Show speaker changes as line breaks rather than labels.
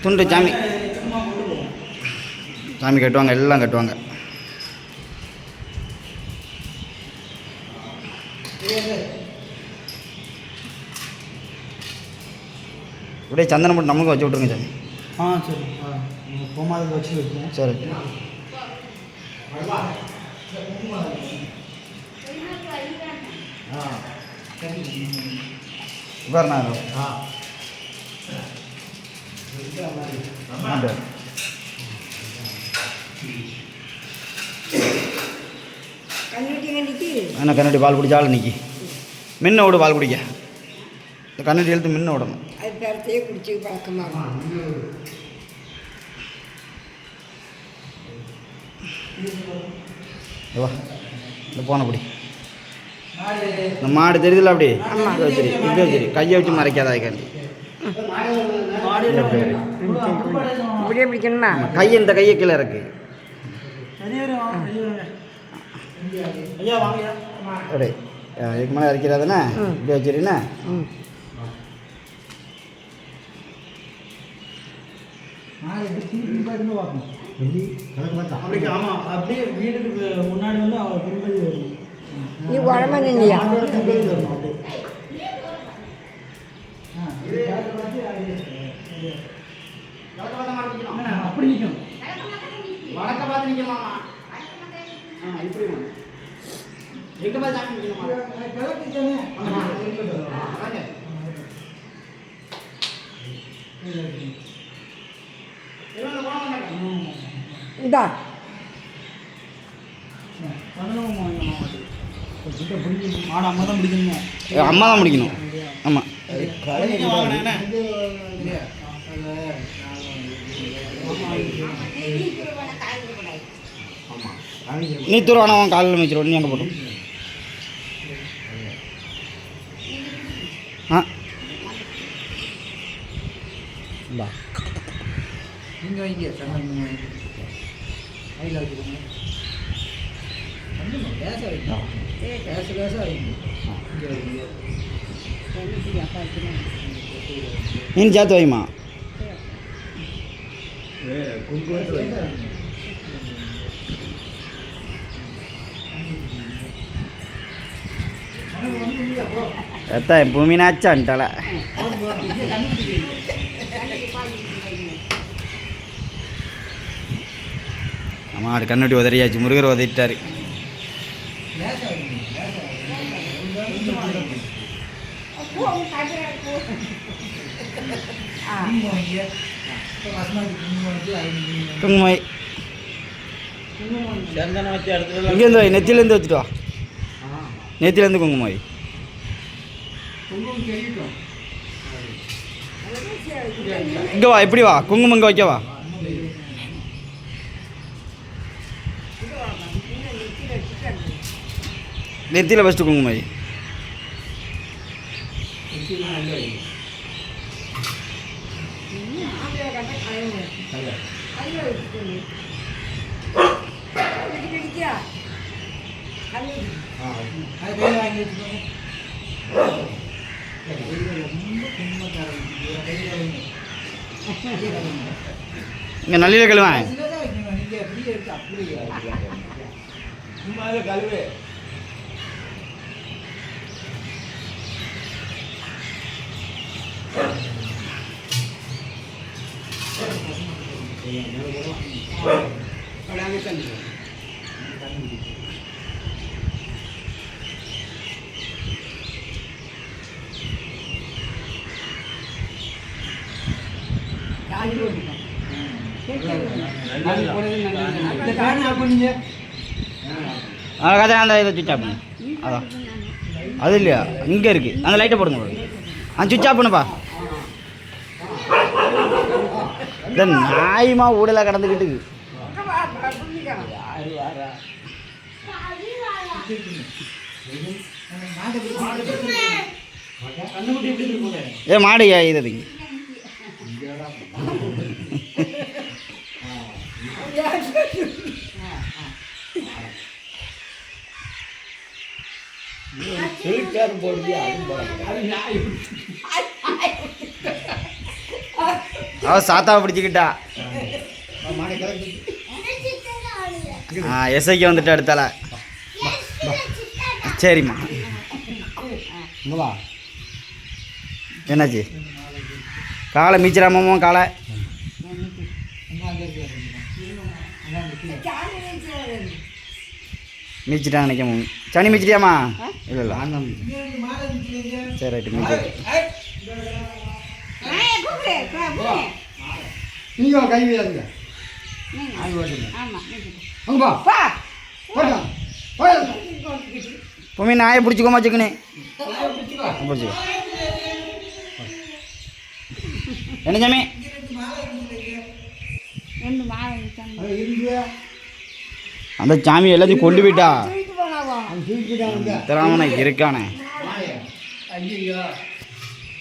துண்டு சாமி சாமி கட்டுவாங்க, எல்லாம் கட்டுவாங்க. அப்படியே சந்தனம் போட்டு நமக்கு வச்சு விட்ருங்க சாமி.
சரி. கோமாதிக்கு வச்சு வைக்கணும்.
சரி. உட்காரணா. ஆனால் கண்ணாடி பால் குடிச்சாலும் நிற்கி மின்ன விடு, பால் குடிக்க இந்த கண்ணாடி எழுத்து மின்ன விடணும்.
அது குடிச்சு பழக்கமாக
வா இந்த போன பிடி. இந்த மாடு தெரியுதுல்ல அப்படி இப்படி வச்சிரு, இப்படி வச்சிரு, கையை வச்சு மறைக்காத. அதுக்காண்டி
இப்படியே பிடிக்கணுமா?
கையை இந்த கையை கீழே இருக்கு. அப்படியே இதுக்கு மேலே இறக்கிறாதானே, இப்படி வச்சிருண்ணே.
அப்படியே வீட்டுக்கு முன்னாடி வந்து அவள் பின்பற்றி வரும்.
நீ உடம்பு நின்றியா?
அப்படி நிற்கும்.
வடக்க பார்த்து நிற்கலாமா? இப்படி எங்கே பார்த்து சாமி நிற்கணுமா?
இந்தா
மாடு அம்மா தான் பிடிக்கணுமா?
அம்மா தான் முடிக்கணும். ஆமாம். நீ தூரம் அவன் காலையில் மிச்சிடும். நீ அங்கே போட்டோம். இந்தா
நீங்கள் வைங்க சங்கர் கையில் வச்சுக்கோங்க. கேஸை வைக்கணும். கேஸை வைக்கணும்.
நீ சேர்த்து வைமா. எத்தா என் பூமினாச்சா அன்ட்டால மாடு கண்ணுட்டி உதறியாச்சு. முருகர் உதறிட்டாரு. குங்குமை இங்கேருந்து வை, நெத்திலேருந்து வச்சுட்டு வா. நெத்திலேருந்து குங்குமம் வை. இங்கே வா, இப்படி வா, குங்குமம் இங்கே வைக்கவா. நெத்தியில் ஃபஸ்ட்டு குங்குமம் வை. இங்கே நல்லில கழுவேன். கழுவு அந்த இதை சுவிட்ச் ஆஃப் பண்ணு. அதான் அது இல்லையா, இங்கே இருக்குது. அந்த லைட்டை போடுங்க. அந்த சுவிட்ச் ஆஃப் பண்ணுப்பா. இந்த நாய்மா ஊடலாக கடந்துக்கிட்டு ஏ மாடு இது அவ சாத்தாவை பிடிச்சிக்கிட்டா. எஸ்ஐக்கு வந்துட்டு அடுத்தால. சரிம்மா. என்னாச்சு? காலை மீச்சிடாமோ காலை? மீச்சிட்டான்னு நினைக்க. சனி மீச்சிட்டியாம்மா? இல்லை இல்லை சரி ரைட்டு மீச்சி.
நீங்கள் கை வீடாதுங்க.
பொம்மி நாயை பிடிச்சிக்கோமா சிக்கனே பிடிச்சிக்கோ. என்ன சாமி? அந்த சாமி எல்லாத்தையும் கொண்டு போயிட்டா. திராமண இருக்கானே.
ஐயோ